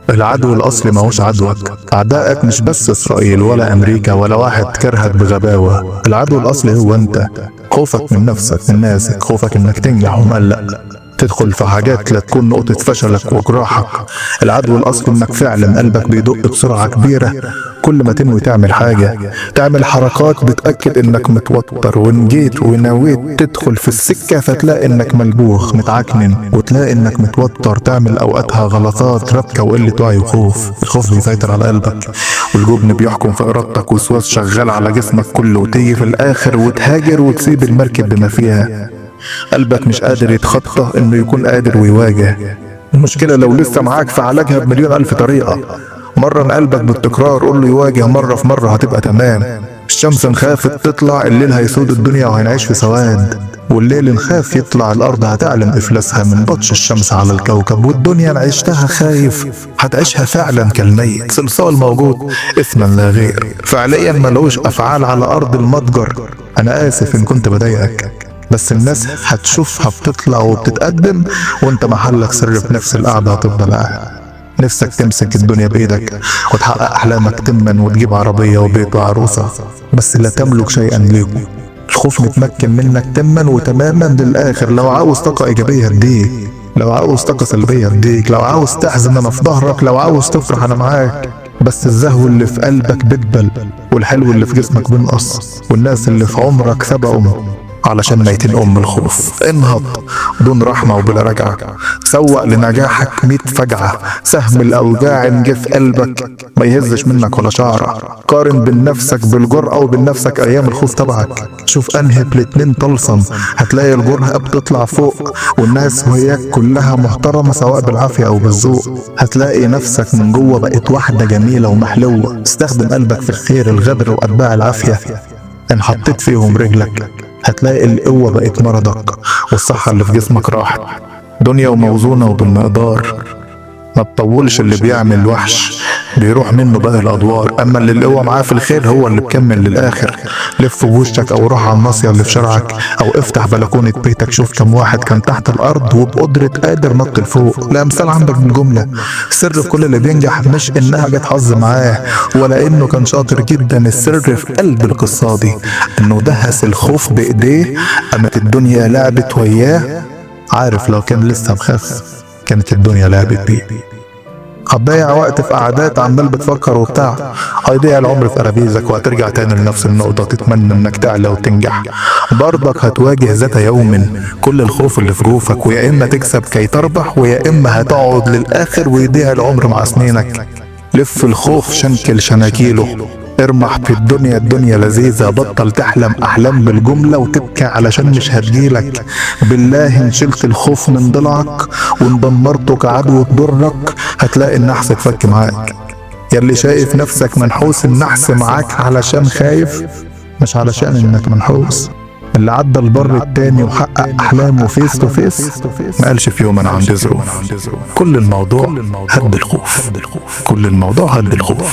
العدو الأصلي ماهوش عدوك. أعدائك مش بس إسرائيل ولا أمريكا ولا واحد كرهك بغباوة. العدو الأصلي هو أنت، خوفك من نفسك، من ناسك، خوفك إنك تنجح ومقلق تدخل في حاجات لا تكون نقطة فشلك وجراحك. العدو الأصلي إنك فعلا قلبك بيدق بسرعة كبيرة كل ما تنوي تعمل حاجة، تعمل حركات بتأكد إنك متوتر، وإن جيت ونويت تدخل في السكة فتلاقي إنك ملبوخ متعكنن، وتلاقي إنك متوتر، تعمل أوقاتها غلطات ربكة وقلة وعي وخوف. الخوف بيسيطر على قلبك، والجبن بيحكم في إرادتك، وسواس شغال على جسمك كله، وتيجي في الآخر وتهاجر وتسيب المركب بما فيها. قلبك مش قادر يتخطى إنه يكون قادر ويواجه. المشكلة لو لسه معاك في علاجها بمليون ألف طريقة. مرن قلبك بالتكرار، قول له يواجه مرة في مرة هتبقى تمام. الشمس نخافت تطلع الليل هيسود الدنيا وهنعيش في سواد، والليل نخاف يطلع الأرض هتعلن إفلاسها من بطش الشمس على الكوكب، والدنيا نعيشتها خايف هتعيشها فعلا كالميت. صلصال موجود اسما لا غير، فعليا ملوش أفعال على أرض المتجر. أنا آسف إن كنت بضايقك، بس الناس هتشوفها بتطلع وبتتقدم وانت محلك سر في نفس القعدة هتفضل قاعد. نفسك تمسك الدنيا بإيدك وتحقق أحلامك تما وتجيب عربية وبيت وعروسة، بس لا تملك شيئا ليكم. الخوف متمكن منك تما وتماما للآخر. لو عاوز طاقة إيجابية هديك، لو عاوز طاقة سلبية هديك، لو عاوز تحزن أنا في ظهرك، لو عاوز تفرح أنا معاك. بس الزهو اللي في قلبك بتبل، والحلو اللي في جسمك بينقص، والناس اللي في عمرك سبقوا علشان ميتين الخوف. انهض دون رحمة وبلا رجعة، سوق لنجاحك 100 فجعة. سهم الأوجاع نجي في قلبك ما يهزش منك ولا شعرة. قارن بين نفسك بالجرأة وبين نفسك أيام الخوف تبعك، شوف أنهي الاتنين طلسم. هتلاقي الجرأة بتطلع فوق والناس وياك كلها محترمة سواء بالعافية أو بالذوق. هتلاقي نفسك من جوه بقت واحدة جميلة ومحلوة. استخدم قلبك في الخير، الغدر وأتباع العافية إن حطيت فيهم رجلك هتلاقي القوة بقت مرضك، والصحة اللي في جسمك راحت. دنيا وموزونة وبالمقدار، ما تطولش. اللي بيعمل وحش بيروح منه باقي الأدوار، أما اللي القوة معاه في الخير هو اللي بكمل للآخر. لف بوشك أو روح على الناصية اللي في شارعك، أو افتح بلكونة بيتك شوف كم واحد كان تحت الأرض وبقدرة قادر نط لفوق. لا مثال عندك بالجملة. السر في كل اللي بينجح مش إنها جت حظ معاه ولا إنه كان شاطر جدا، السر في قلب القصة دي إنه دهس الخوف بإيديه، قامت الدنيا لعبت وياه. عارف لو كان لسه مخاف كانت الدنيا لعبت بيه. هتضيع وقت في قعدات عمال بتفكر وبتاع، هيضيع العمر في قرابيزك وهترجع تاني لنفس النقطة تتمنى انك تعلى وتنجح. برضك هتواجه ذات يوم كل الخوف اللي في جوفك، ويا اما تكسب كي تربح ويا اما هتقعد للاخر ويضيع العمر مع سنينك. لف الخوف شنكل شناكيله، ارمح في الدنيا، الدنيا لذيذة. بطل تحلم أحلام بالجملة وتبكي علشان مش هتجيلك. بالله إن شلت الخوف من ضلعك وإن دمرته كعدو تضرك هتلاقي النحس اتفك معاك. ياللي شايف نفسك منحوس، النحس معاك علشان خايف مش علشان إنك منحوس. اللي عدى البر التاني وحقق أحلامه فيس تو فيس ما قالش في يوم أنا عندي ظروف. كل الموضوع هد الخوف، كل الموضوع هد الخوف.